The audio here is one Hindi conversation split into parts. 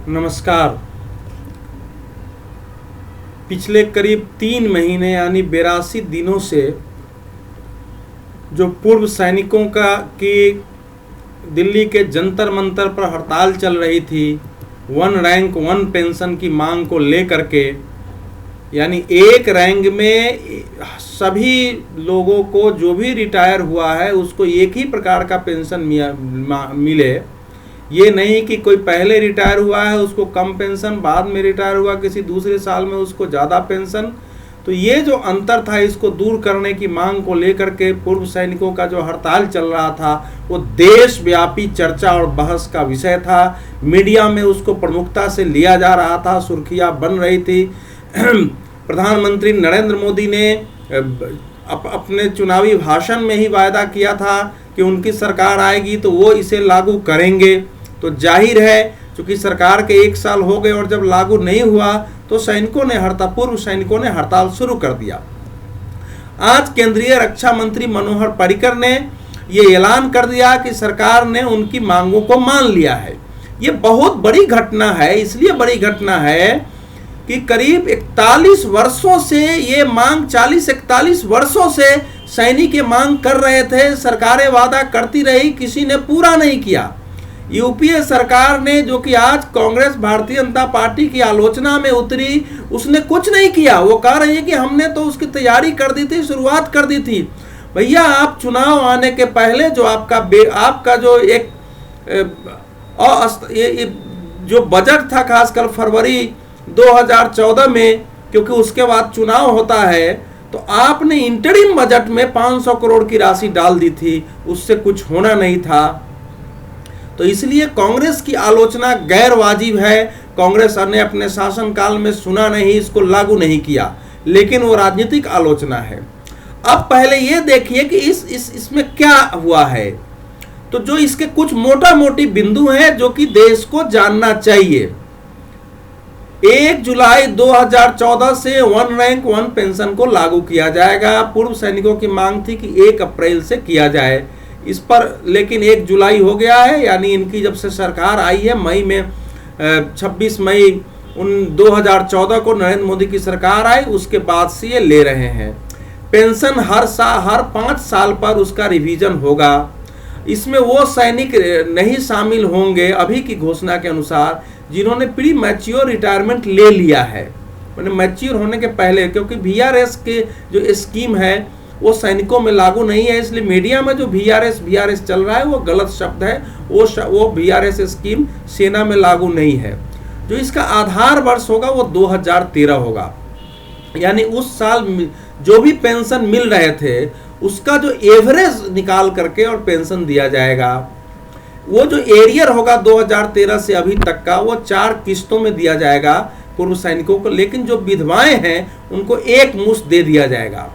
नमस्कार। पिछले करीब 3 महीने यानी 82 दिनों से जो पूर्व सैनिकों की दिल्ली के जंतर मंतर पर हड़ताल चल रही थी, 1 रैंक 1 पेंशन की मांग को लेकर के, यानी एक रैंक में सभी लोगों को जो भी रिटायर हुआ है उसको एक ही प्रकार का पेंशन मिले। ये नहीं कि कोई पहले रिटायर हुआ है उसको कम पेंशन, बाद में रिटायर हुआ किसी दूसरे साल में उसको ज़्यादा पेंशन। तो ये जो अंतर था इसको दूर करने की मांग को लेकर के पूर्व सैनिकों का जो हड़ताल चल रहा था वो देशव्यापी चर्चा और बहस का विषय था। मीडिया में उसको प्रमुखता से लिया जा रहा था, सुर्खियाँ बन रही थी। प्रधानमंत्री नरेंद्र मोदी ने अपने चुनावी भाषण में ही वायदा किया था कि उनकी सरकार आएगी तो वो इसे लागू करेंगे। तो जाहिर है चूंकि सरकार के 1 साल हो गए और जब लागू नहीं हुआ तो पूर्व सैनिकों ने हड़ताल शुरू कर दिया। आज केंद्रीय रक्षा मंत्री मनोहर पर्रिकर ने ये ऐलान कर दिया कि सरकार ने उनकी मांगों को मान लिया है। ये बहुत बड़ी घटना है, इसलिए बड़ी घटना है कि करीब 41 वर्षों से ये मांग 40-41 वर्षों से सैनिक ये मांग कर रहे थे। सरकारें वादा करती रही, किसी ने पूरा नहीं किया। यूपीए सरकार ने, जो कि आज कांग्रेस भारतीय जनता पार्टी की आलोचना में उतरी, उसने कुछ नहीं किया। वो कह रही है कि हमने तो उसकी तैयारी कर दी थी, शुरुआत कर दी थी। भैया, आप चुनाव आने के पहले जो आपका जो एक जो बजट था, खासकर फरवरी 2014 में, क्योंकि उसके बाद चुनाव होता है, तो आपने इंटरिम बजट में 500 करोड़ की राशि डाल दी थी, उससे कुछ होना नहीं था। तो इसलिए कांग्रेस की आलोचना गैर वाजिब है। कांग्रेस ने अपने शासनकाल में सुना नहीं, इसको लागू नहीं किया, लेकिन वो राजनीतिक आलोचना है। अब पहले ये देखिए कि इसमें क्या हुआ है। तो जो इसके कुछ मोटा मोटी बिंदु हैं जो कि देश को जानना चाहिए। 1 जुलाई 2014 से 1 रैंक 1 पेंशन को लागू किया जाएगा। पूर्व सैनिकों की मांग थी कि 1 अप्रैल से किया जाए इस पर, लेकिन 1 जुलाई हो गया है। यानी इनकी जब से सरकार आई है, मई में 26 मई 2014 को नरेंद्र मोदी की सरकार आई, उसके बाद से ये ले रहे हैं। पेंशन हर 5 साल पर उसका रिवीजन होगा। इसमें वो सैनिक नहीं शामिल होंगे अभी की घोषणा के अनुसार जिन्होंने प्री मैच्योर रिटायरमेंट ले लिया है, मैंने मैच्योर होने के पहले, क्योंकि VRS के जो स्कीम है वो सैनिकों में लागू नहीं है। इसलिए मीडिया में जो VRS चल रहा है वो गलत शब्द है। वो VRS स्कीम सेना में लागू नहीं है। जो इसका आधार वर्ष होगा वो 2013 होगा। यानी उस साल जो भी पेंशन मिल रहे थे उसका जो एवरेज निकाल करके और पेंशन दिया जाएगा। वो जो एरियर होगा 2013 से अभी तक का, वो 4 किस्तों में दिया जाएगा पूर्व सैनिकों को, लेकिन जो विधवाएं हैं उनको एक मुश्त दे दिया जाएगा।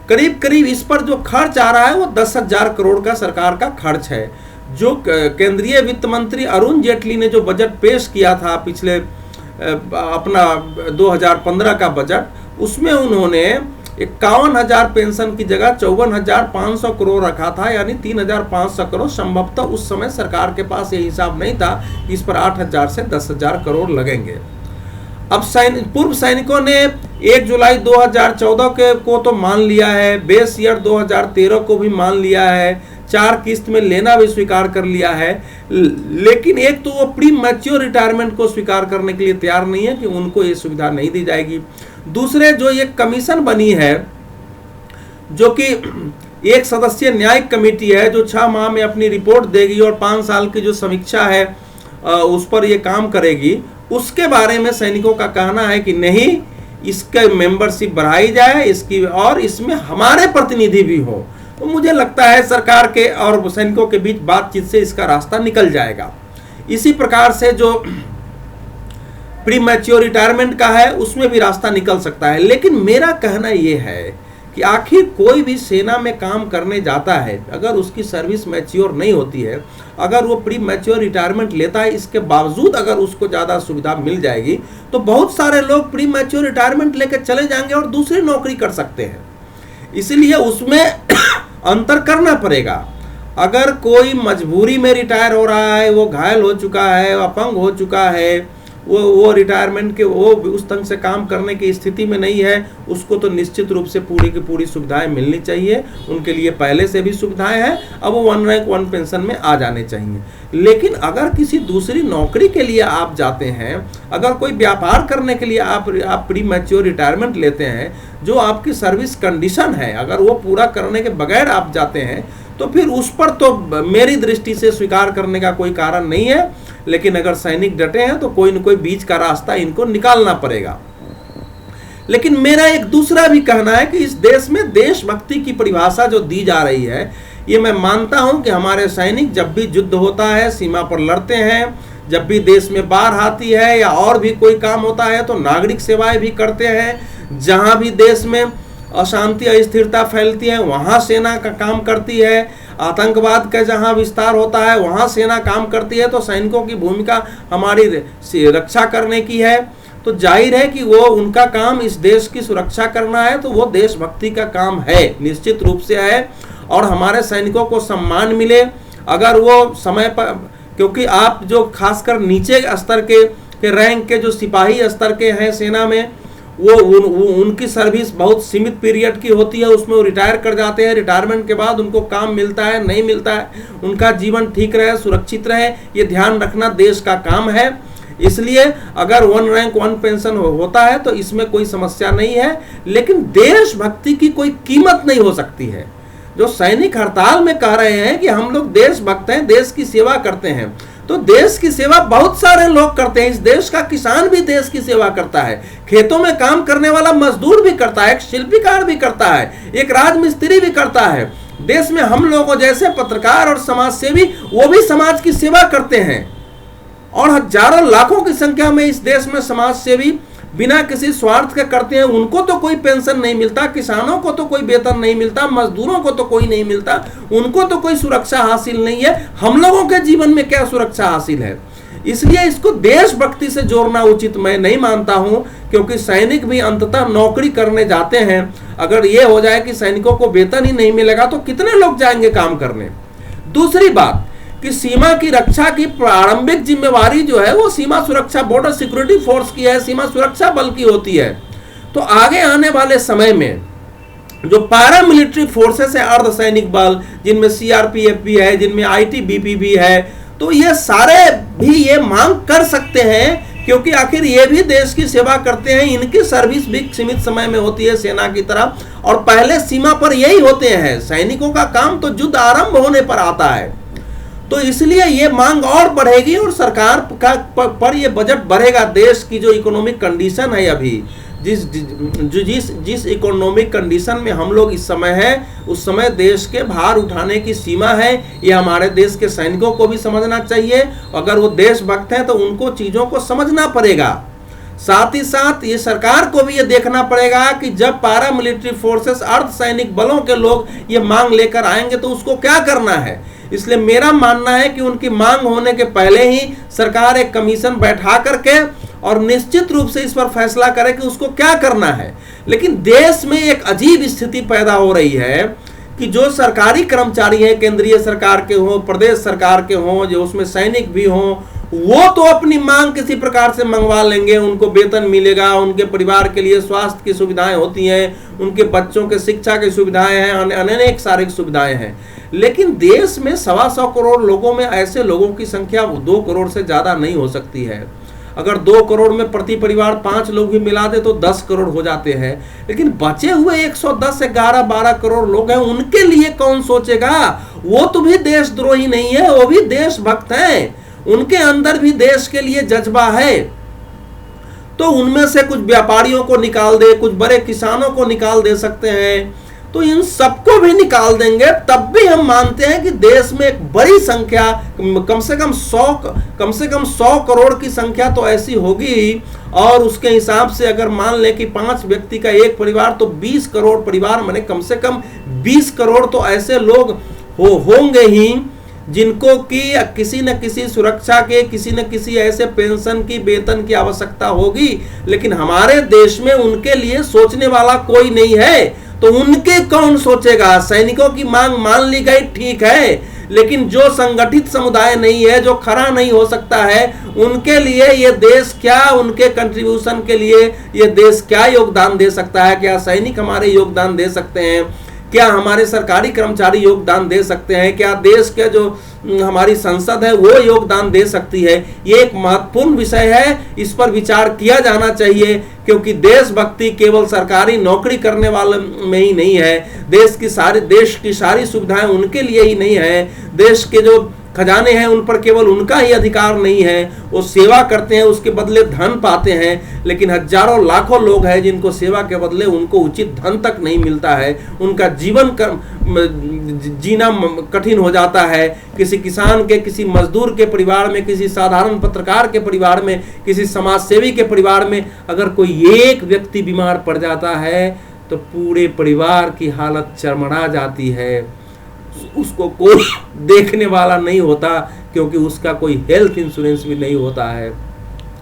करीब करीब इस पर जो खर्च आ रहा है वो 10,000 करोड़ का सरकार का खर्च है। जो केंद्रीय वित्त मंत्री अरुण जेटली ने जो बजट पेश किया था पिछले अपना 2015 का बजट, उसमें उन्होंने 51,000 पेंशन की जगह 54,500 करोड़ रखा था, यानी 3,500 करोड़। संभवतः उस समय सरकार के पास ये हिसाब नहीं था कि इस पर 8,000 से 10,000 करोड़ लगेंगे। अब पूर्व सैनिकों ने 1 जुलाई 2014 को तो मान लिया है, बेस ईयर 2013 को भी मान लिया है, 4 किस्त में लेना भी स्वीकार कर लिया है। लेकिन एक तो वो प्री मैच्योर रिटायरमेंट को स्वीकार करने के लिए तैयार नहीं है कि उनको ये सुविधा नहीं दी जाएगी। दूसरे, जो ये कमीशन बनी है, जो कि एक सदस्यीय न्यायिक कमेटी है जो 6 माह में अपनी रिपोर्ट देगी और 5 साल की जो समीक्षा है उस पर ये काम करेगी, उसके बारे में सैनिकों का कहना है कि नहीं, इसके मेंबरशिप बढ़ाई जाए, इसकी, और इसमें हमारे प्रतिनिधि भी हो। तो मुझे लगता है सरकार के और सैनिकों के बीच बातचीत से इसका रास्ता निकल जाएगा। इसी प्रकार से जो प्री मैच्योर रिटायरमेंट का है उसमें भी रास्ता निकल सकता है। लेकिन मेरा कहना यह है कि आखिर कोई भी सेना में काम करने जाता है, अगर उसकी सर्विस मैच्योर नहीं होती है, अगर वो प्री मैच्योर रिटायरमेंट लेता है, इसके बावजूद अगर उसको ज़्यादा सुविधा मिल जाएगी तो बहुत सारे लोग प्री मैच्योर रिटायरमेंट लेकर चले जाएंगे और दूसरी नौकरी कर सकते हैं। इसीलिए उसमें अंतर करना पड़ेगा। अगर कोई मजबूरी में रिटायर हो रहा है, वो घायल हो चुका है, अपंग हो चुका है, वो रिटायरमेंट के वो उस ढंग से काम करने की स्थिति में नहीं है, उसको तो निश्चित रूप से पूरी की पूरी सुविधाएं मिलनी चाहिए। उनके लिए पहले से भी सुविधाएं हैं, अब वो 1 रैंक 1 पेंशन में आ जाने चाहिए। लेकिन अगर किसी दूसरी नौकरी के लिए आप जाते हैं, अगर कोई व्यापार करने के लिए आप प्री मैच्योर रिटायरमेंट लेते हैं, जो आपकी सर्विस कंडीशन है, अगर वो पूरा करने के बगैर आप जाते हैं, तो फिर उस पर तो मेरी दृष्टि से स्वीकार करने का कोई कारण नहीं है। लेकिन अगर सैनिक डटे हैं तो कोई न कोई बीच का रास्ता इनको निकालना पड़ेगा। लेकिन मेरा एक दूसरा भी कहना है कि इस देश में देशभक्ति की परिभाषा जो दी जा रही है, ये मैं मानता हूं कि हमारे सैनिक जब भी युद्ध होता है, सीमा पर लड़ते हैं, जब भी देश में बाढ़ आती है या और भी कोई काम होता है, तो नागरिक सेवाएं भी करते हैं। जहां भी देश में अशांति अस्थिरता फैलती है, वहां सेना का काम करती है। आतंकवाद का जहां विस्तार होता है, वहां सेना काम करती है। तो सैनिकों की भूमिका हमारी रक्षा करने की है। तो जाहिर है कि वो उनका काम इस देश की सुरक्षा करना है, तो वो देशभक्ति का काम है, निश्चित रूप से है। और हमारे सैनिकों को सम्मान मिले, अगर वो समय पर, क्योंकि आप जो खासकर नीचे स्तर के रैंक के जो सिपाही स्तर के हैं सेना में, वो उनकी सर्विस बहुत सीमित पीरियड की होती है, उसमें वो रिटायर कर जाते हैं। रिटायरमेंट के बाद उनको काम मिलता है, नहीं मिलता है, उनका जीवन ठीक रहे, सुरक्षित रहे, ये ध्यान रखना देश का काम है। इसलिए अगर 1 रैंक 1 पेंशन होता है तो इसमें कोई समस्या नहीं है। लेकिन देशभक्ति की कोई कीमत नहीं हो सकती है। जो सैनिक हड़ताल में कह रहे हैं कि हम लोग देशभक्त हैं, देश की सेवा करते हैं, तो देश की सेवा बहुत सारे लोग करते हैं। इस देश का किसान भी देश की सेवा करता है, खेतों में काम करने वाला मजदूर भी करता है, एक शिल्पीकार भी करता है, एक राजमिस्त्री भी करता है। देश में हम लोगों जैसे पत्रकार और समाज सेवी, वो भी समाज की सेवा करते हैं। और हजारों लाखों की संख्या में इस देश में समाज सेवी बिना किसी स्वार्थ के करते हैं। उनको तो कोई पेंशन नहीं मिलता, किसानों को तो कोई वेतन नहीं मिलता, मजदूरों को तो कोई नहीं मिलता, उनको तो कोई सुरक्षा हासिल नहीं है। हम लोगों के जीवन में क्या सुरक्षा हासिल है? इसलिए इसको देशभक्ति से जोड़ना उचित मैं नहीं मानता हूं, क्योंकि सैनिक भी अंततः नौकरी करने जाते हैं। अगर ये हो जाए कि सैनिकों को वेतन ही नहीं मिलेगा तो कितने लोग जाएंगे काम करने? दूसरी बात कि सीमा की रक्षा की प्रारंभिक जिम्मेवारी जो है वो सीमा सुरक्षा बॉर्डर सिक्योरिटी फोर्स की है, सीमा सुरक्षा बल की होती है। तो आगे आने वाले समय में जो पैरामिलिट्री फोर्सेस है, अर्धसैनिक बल, जिनमें सीआरपीएफ भी है, जिनमें आईटीबीपी भी है, तो ये सारे भी ये मांग कर सकते हैं, क्योंकि आखिर ये भी देश की सेवा करते हैं। इनकी सर्विस भी सीमित समय में होती है सेना की तरह, और पहले सीमा पर यही होते हैं। सैनिकों का काम तो युद्ध आरंभ होने पर आता है। तो इसलिए ये मांग और बढ़ेगी और सरकार का पर ये बजट बढ़ेगा। देश की जो इकोनॉमिक कंडीशन है अभी, जिस इकोनॉमिक कंडीशन में हम लोग इस समय हैं, उस समय देश के भार उठाने की सीमा है। ये हमारे देश के सैनिकों को भी समझना चाहिए। अगर वो देशभक्त हैं तो उनको चीज़ों को समझना पड़ेगा। साथ ही साथ ये सरकार को भी ये देखना पड़ेगा कि जब पैरामिलिट्री फोर्सेस, अर्धसैनिक बलों के लोग ये मांग लेकर आएंगे तो उसको क्या करना है। इसलिए मेरा मानना है कि उनकी मांग होने के पहले ही सरकार एक कमीशन बैठा करके और निश्चित रूप से इस पर फैसला करे कि उसको क्या करना है। लेकिन देश में एक अजीब स्थिति पैदा हो रही है कि जो सरकारी कर्मचारी हैं, केंद्रीय सरकार के हों, प्रदेश सरकार के हों, जो उसमें सैनिक भी हों, वो तो अपनी मांग किसी प्रकार से मंगवा लेंगे, उनको वेतन मिलेगा, उनके परिवार के लिए स्वास्थ्य की सुविधाएं होती हैं, उनके बच्चों के शिक्षा की सुविधाएं हैं, अनेक सारी सुविधाएं हैं। लेकिन देश में 125 करोड़ लोगों में ऐसे लोगों की संख्या 2 करोड़ से ज्यादा नहीं हो सकती है। अगर 2 करोड़ में प्रति परिवार 5 लोग भी मिला दे तो 10 करोड़ हो जाते हैं। लेकिन बचे हुए 110 से 11-12 करोड़ लोग हैं, उनके लिए कौन सोचेगा? वो तो भी देशद्रोही नहीं है, वो भी देशभक्त हैं, उनके अंदर भी देश के लिए जज्बा है। तो उनमें से कुछ व्यापारियों को निकाल दे, कुछ बड़े किसानों को निकाल दे सकते हैं, तो इन सबको भी निकाल देंगे, तब भी हम मानते हैं कि देश में एक बड़ी संख्या, कम से कम 100 करोड़ की संख्या तो ऐसी होगी। और उसके हिसाब से अगर मान लें कि 5 व्यक्ति का एक परिवार, तो 20 करोड़ परिवार, माने कम से कम 20 करोड़ तो ऐसे लोग होंगे ही जिनको कि किसी न किसी सुरक्षा के, किसी न किसी ऐसे पेंशन की, वेतन की आवश्यकता होगी। लेकिन हमारे देश में उनके लिए सोचने वाला कोई नहीं है, तो उनके कौन सोचेगा? सैनिकों की मांग मान ली गई, ठीक है, लेकिन जो संगठित समुदाय नहीं है, जो खड़ा नहीं हो सकता है, उनके लिए ये देश क्या, उनके कंट्रीब्यूशन के लिए ये देश क्या योगदान दे सकता है? क्या सैनिक हमारे योगदान दे सकते हैं? क्या हमारे सरकारी कर्मचारी योगदान दे सकते हैं? क्या देश के जो हमारी संसद है वो योगदान दे सकती है? ये एक महत्वपूर्ण विषय है, इस पर विचार किया जाना चाहिए, क्योंकि देशभक्ति केवल सरकारी नौकरी करने वाले में ही नहीं है। देश की सारी सुविधाएं उनके लिए ही नहीं है। देश के जो खजाने हैं उन पर केवल उनका ही अधिकार नहीं है, वो सेवा करते हैं, उसके बदले धन पाते हैं, लेकिन हजारों लाखों लोग हैं जिनको सेवा के बदले उनको उचित धन तक नहीं मिलता है। उनका जीवन जीना कठिन हो जाता है। किसी किसान के, किसी मजदूर के परिवार में, किसी साधारण पत्रकार के परिवार में, किसी समाजसेवी के परिवार में अगर कोई एक व्यक्ति बीमार पड़ जाता है तो पूरे परिवार की हालत चरमरा जाती है। उसको कोई देखने वाला नहीं होता, क्योंकि उसका कोई हेल्थ इंश्योरेंस भी नहीं होता है।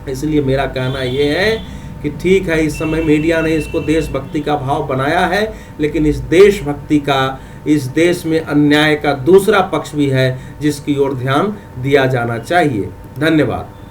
इसलिए मेरा कहना यह है कि ठीक है, इस समय मीडिया ने इसको देशभक्ति का भाव बनाया है, लेकिन इस देशभक्ति का, इस देश में अन्याय का दूसरा पक्ष भी है जिसकी ओर ध्यान दिया जाना चाहिए। धन्यवाद।